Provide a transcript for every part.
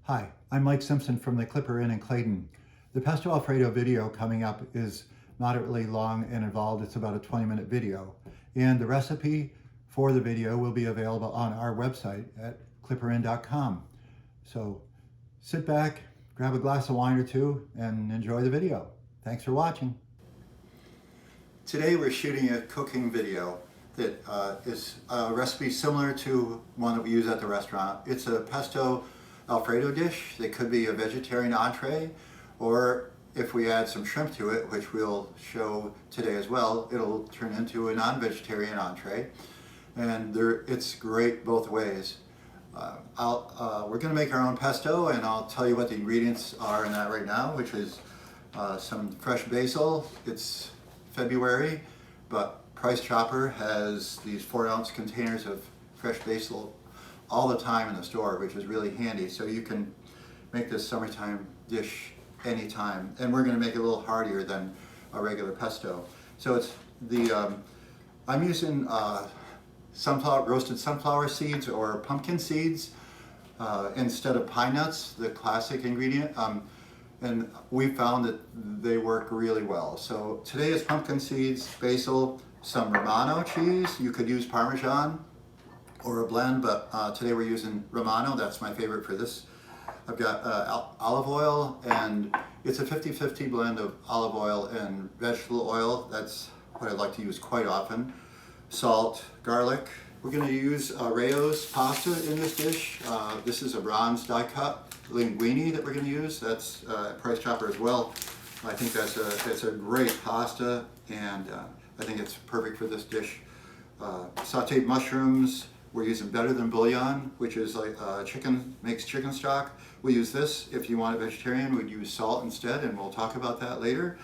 Hi, I'm Mike Simpson from the Clipper Inn in Clayton. The pesto alfredo video coming up is not really long and involved. It's about a 20-minute video. And the recipe for the video will be available on our website at clipperin.com. So sit back, grab a glass of wine or two, and enjoy the video. Thanks for watching. Today we're shooting a cooking video that is a recipe similar to one that we use at the restaurant. It's a pesto alfredo dish. It could be a vegetarian entree, or if we add some shrimp to it, which we'll show today as well, it'll turn into a non-vegetarian entree. And it's great both ways. We're going to make our own pesto, and I'll tell you what the ingredients are in that right now, which is some fresh basil. It's February, but Price Chopper has these 4-ounce containers of fresh basil all the time in the store, which is really handy. So you can make this summertime dish anytime. And we're going to make it a little heartier than a regular pesto. So it's I'm using roasted sunflower seeds or pumpkin seeds instead of pine nuts, the classic ingredient. And we found that they work really well. So today is pumpkin seeds, basil, some Romano cheese. You could use Parmesan or a blend, but today we're using Romano. That's my favorite for this. I've got olive oil, and it's a 50-50 blend of olive oil and vegetable oil. That's what I like to use quite often. Salt, garlic. We're going to use Rayo's pasta in this dish. This is a bronze die cut linguine that we're going to use. That's at Price Chopper as well. I think it's a great pasta, and I think it's perfect for this dish. Sauteed mushrooms. We're using Better Than Bouillon, which is like makes chicken stock. We use this. If you want a vegetarian, we'd use salt instead, and we'll talk about that later.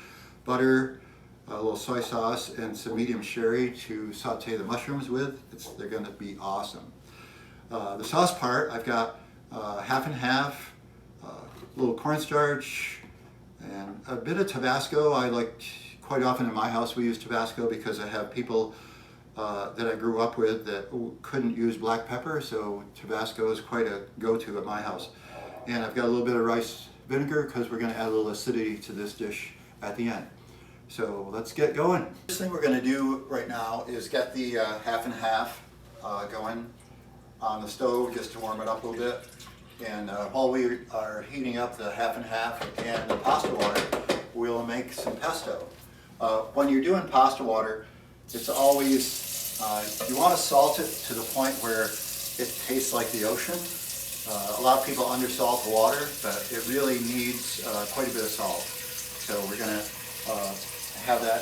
Butter, a little soy sauce, and some medium sherry to saute the mushrooms with. They're going to be awesome. The sauce part, I've got half and half, a little cornstarch, and a bit of Tabasco. Quite often in my house we use Tabasco because I have people that I grew up with that couldn't use black pepper, so Tabasco is quite a go-to at my house. And I've got a little bit of rice vinegar because we're going to add a little acidity to this dish at the end. So let's get going. First thing we're going to do right now is get the half and half going on the stove just to warm it up a little bit. And while we are heating up the half and half and the pasta water, we'll make some pesto. When you're doing pasta water, it's always, you want to salt it to the point where it tastes like the ocean. A lot of people undersalt the water, but it really needs quite a bit of salt. So we're going to have that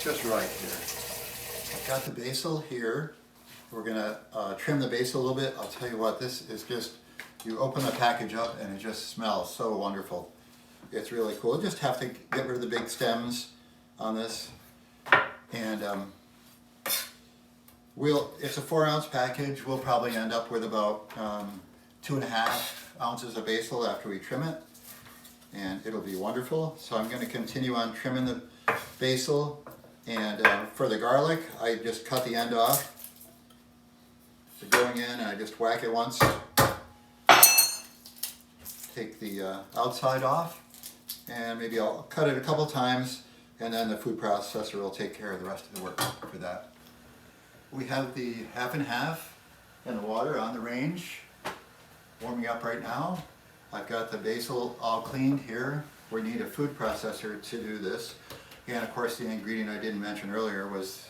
just right here. I've got the basil here. We're going to trim the basil a little bit. I'll tell you what, this is just, you open the package up and it just smells so wonderful. It's really cool. You just have to get rid of the big stems on this. And it's a 4-ounce package. We'll probably end up with about 2.5 ounces of basil after we trim it, and it'll be wonderful. So I'm going to continue on trimming the basil, and for the garlic, I just cut the end off. So going in, and I just whack it once. Take the outside off, and maybe I'll cut it a couple times. And then the food processor will take care of the rest of the work for that. We have the half and half and the water on the range, warming up right now. I've got the basil all cleaned here. We need a food processor to do this. And of course the ingredient I didn't mention earlier was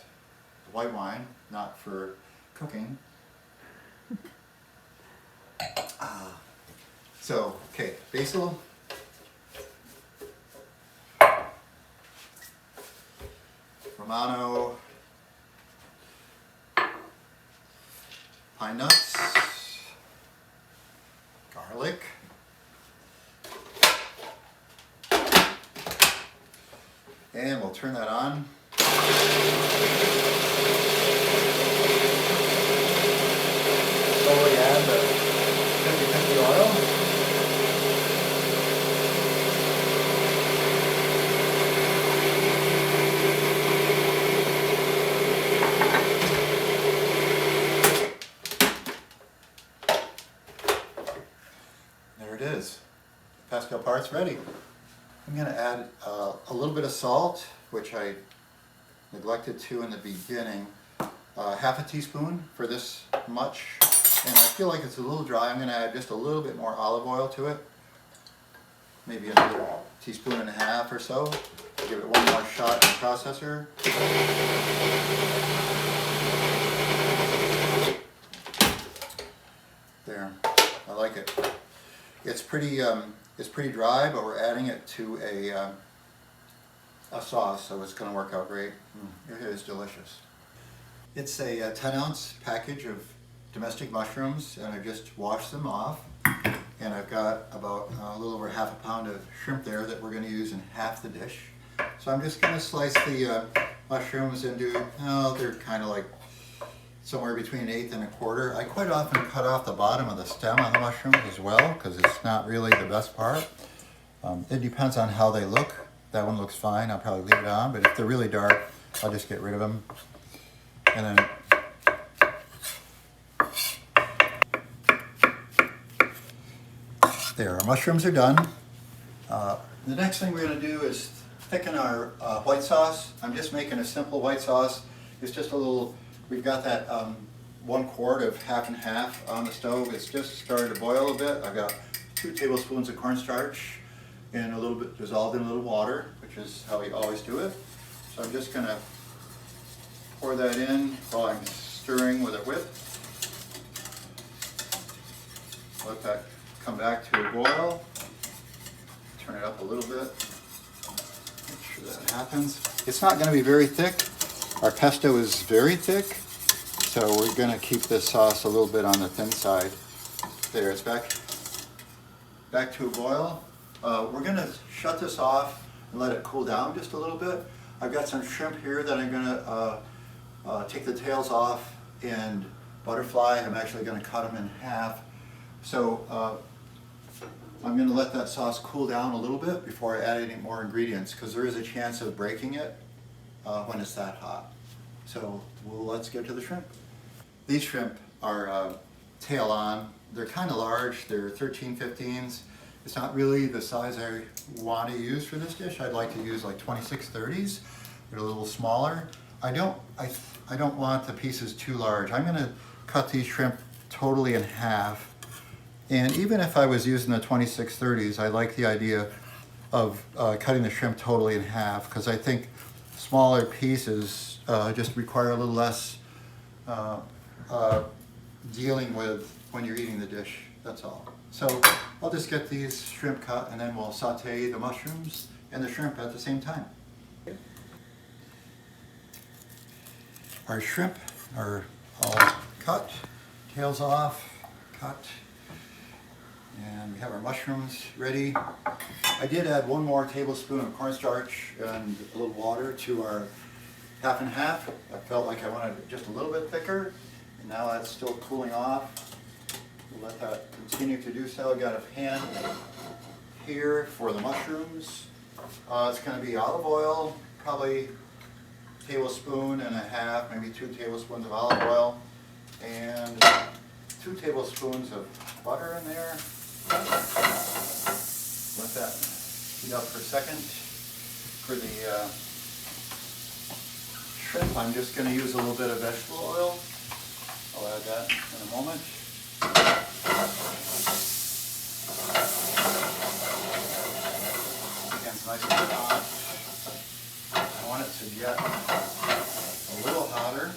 white wine, not for cooking. Okay, basil. Romano, pine nuts, garlic, and we'll turn that on. Slowly add the 50-50 oil. it is. Pesto part's ready. I'm going to add a little bit of salt, which I neglected to in the beginning. Half a teaspoon for this much. And I feel like it's a little dry. I'm going to add just a little bit more olive oil to it. Maybe another teaspoon and a half or so. Give it one more shot in the processor. There, I like it. It's pretty dry, but we're adding it to a sauce, so it's going to work out great. It is delicious. It's a 10-ounce package of domestic mushrooms, and I just washed them off. And I've got about a little over half a pound of shrimp there that we're going to use in half the dish. So I'm just going to slice the mushrooms into, they're kind of like somewhere between an eighth and a quarter. I quite often cut off the bottom of the stem on the mushrooms as well, because it's not really the best part. It depends on how they look. That one looks fine. I'll probably leave it on, but if they're really dark, I'll just get rid of them. And then there, our mushrooms are done. The next thing we're going to do is thicken our white sauce. I'm just making a simple white sauce. It's just a little, we've got that 1 quart of half and half on the stove. It's just started to boil a bit. I've got 2 tablespoons of cornstarch and a little bit dissolved in a little water, which is how we always do it. So I'm just going to pour that in while I'm stirring with a whip. Let that come back to a boil. Turn it up a little bit. Make sure that happens. It's not going to be very thick. Our pesto is very thick, so we're going to keep this sauce a little bit on the thin side. There, it's back to a boil. We're going to shut this off and let it cool down just a little bit. I've got some shrimp here that I'm going to take the tails off and butterfly. I'm actually going to cut them in half. So I'm going to let that sauce cool down a little bit before I add any more ingredients, because there is a chance of breaking it when it's that hot. So let's get to the shrimp. These shrimp are tail on. They're kind of large. They're 13-15s. It's not really the size I want to use for this dish. I'd like to use like 26-30s. They're a little smaller. I don't want the pieces too large. I'm going to cut these shrimp totally in half. And even if I was using the 26-30s, I like the idea of cutting the shrimp totally in half, because I think smaller pieces just require a little less dealing with when you're eating the dish, that's all. So I'll just get these shrimp cut, and then we'll saute the mushrooms and the shrimp at the same time. Our shrimp are all cut, tails off, cut. And we have our mushrooms ready. I did add 1 more tablespoon of cornstarch and a little water to our half and half. I felt like I wanted it just a little bit thicker, and now that's still cooling off. We'll let that continue to do so. I've got a pan here for the mushrooms. It's going to be olive oil, probably a tablespoon and a half, maybe 2 tablespoons of olive oil, and 2 tablespoons of butter in there. Let that heat up for a second. For the shrimp, I'm just going to use a little bit of vegetable oil. I'll add that in a moment. Again, it's nice and hot. I want it to get a little hotter.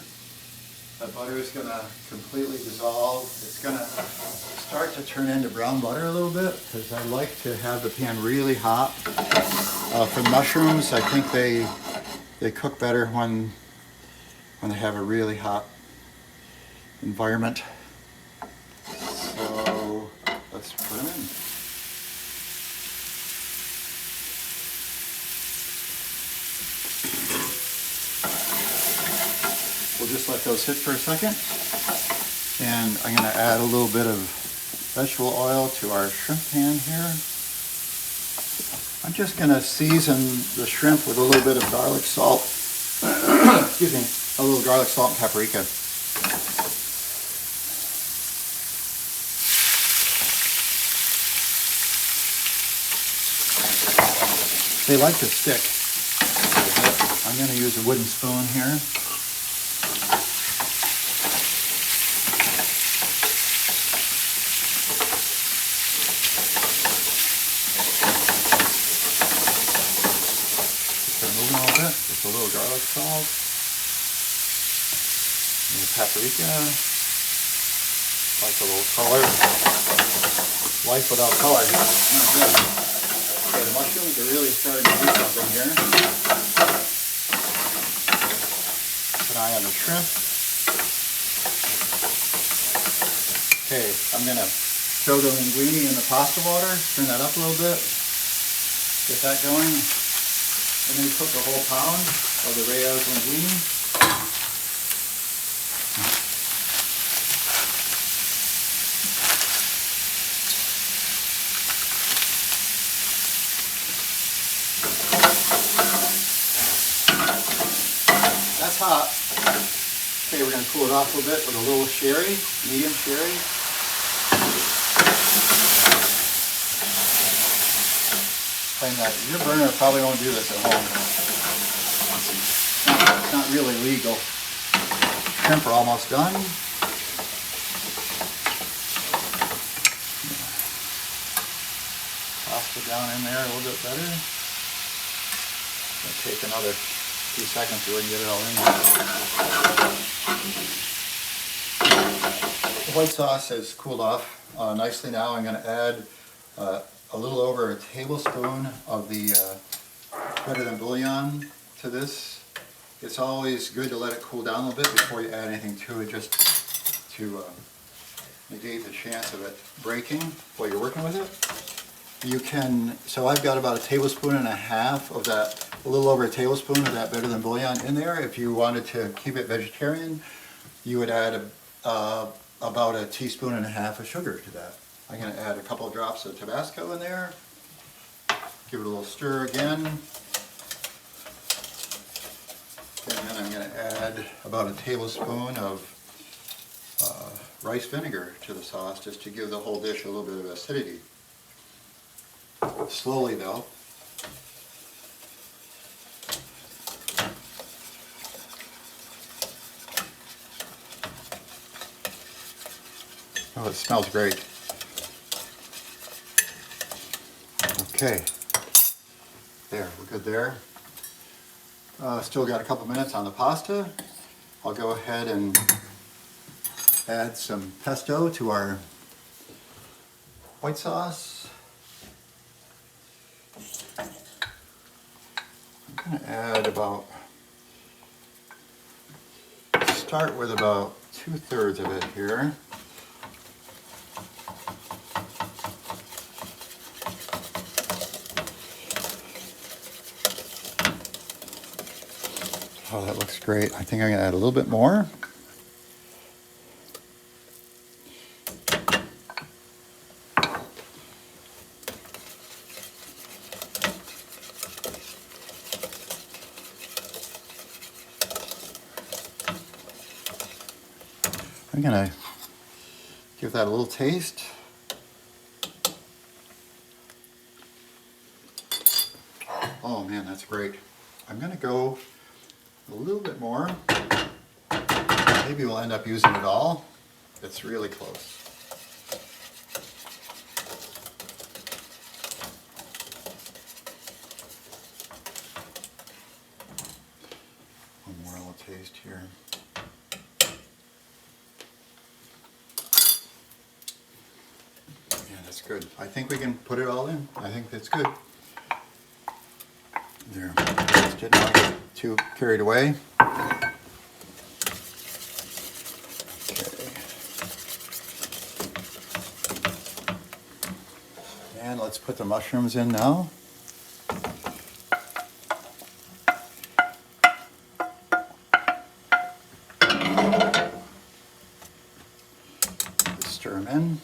The butter is going to completely dissolve. It's going to start to turn into brown butter a little bit, because I like to have the pan really hot. For the mushrooms, I think they cook better when they have a really hot environment. So let's put them in. We'll just let those sit for a second, and I'm going to add a little bit of vegetable oil to our shrimp pan here. I'm just going to season the shrimp with a little bit of garlic salt, excuse me, a little garlic salt and paprika. They like to stick. I'm going to use a wooden spoon here. Turn it over a little bit. Just a little garlic salt. And the paprika. Like a little color. Life without color. Not good. Okay, the mushrooms are really starting to do something here. Keep an eye on the shrimp. Okay, I'm going to throw the linguine in the pasta water. Turn that up a little bit. Get that going. And then cook a whole pound of the Rayo's linguine. That's hot. Okay, we're going to cool it off a little bit with a little sherry, medium sherry. Claim that your burner probably won't do this at home. It's not really legal. Shrimp are almost done. Pasta down in there a little bit better. It'll take another few seconds so we can get it all in there. The white sauce has cooled off nicely now. I'm going to add a little over a tablespoon of the better than bouillon to this. It's always good to let it cool down a little bit before you add anything to it, just to negate the chance of it breaking while you're working with it. You can, so I've got about a tablespoon and a half of that, a little over a tablespoon of that better than bouillon in there. If you wanted to keep it vegetarian, you would add about a teaspoon and a half of sugar to that. I'm going to add a couple of drops of Tabasco in there. Give it a little stir again. And then I'm going to add about a tablespoon of rice vinegar to the sauce, just to give the whole dish a little bit of acidity. Slowly though. Oh, it smells great. Okay, there, we're good there. Still got a couple minutes on the pasta. I'll go ahead and add some pesto to our white sauce. I'm going to add about, start with about 2/3 of it here. Oh, that looks great. I think I'm going to add a little bit more. I'm going to give that a little taste. Oh man, that's great. I'm going to go a little bit more. Maybe we'll end up using it all. It's really close. One more little taste here. Yeah, that's good. I think we can put it all in. I think that's good. There. Didn't want to get too carried away. And let's put the mushrooms in now. Stir them in.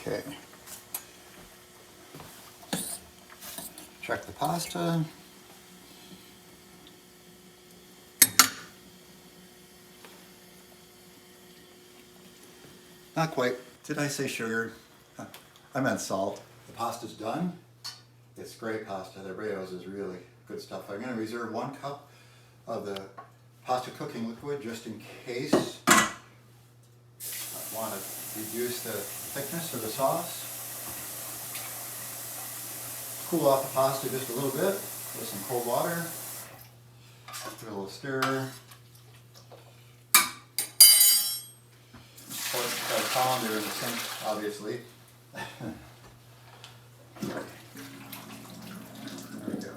Okay. Check the pasta. Not quite. Did I say sugar? I meant salt. The pasta's done. It's great pasta. The Breo's is really good stuff. I'm going to reserve 1 cup of the pasta cooking liquid just in case I want to reduce the thickness of the sauce. Cool off the pasta just a little bit with some cold water. Give it a little stir. Got a colander in the sink, obviously. There we go.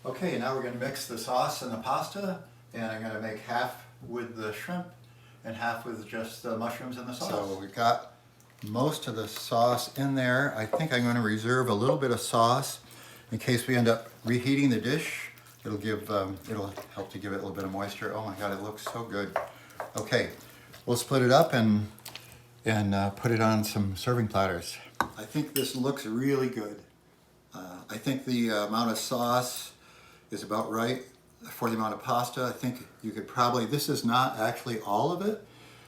Okay, now we're going to mix the sauce and the pasta, and I'm going to make half with the shrimp and half with just the mushrooms and the sauce. So we've got most of the sauce in there. I think I'm going to reserve a little bit of sauce in case we end up reheating the dish. It'll help to give it a little bit of moisture. Oh my God, it looks so good. Okay, we'll split it up and put it on some serving platters. I think this looks really good. I think the amount of sauce is about right for the amount of pasta. I think you could probably, this is not actually all of it,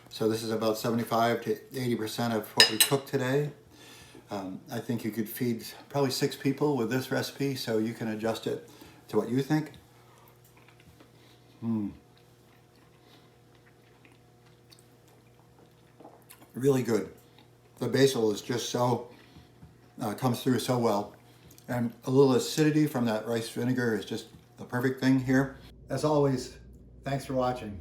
so this is about 75 to 80% of what we cooked today. I think you could feed probably 6 people with this recipe, so you can adjust it to what you think. Really good. The basil is just so, comes through so well. And a little acidity from that rice vinegar is just the perfect thing here. As always, thanks for watching.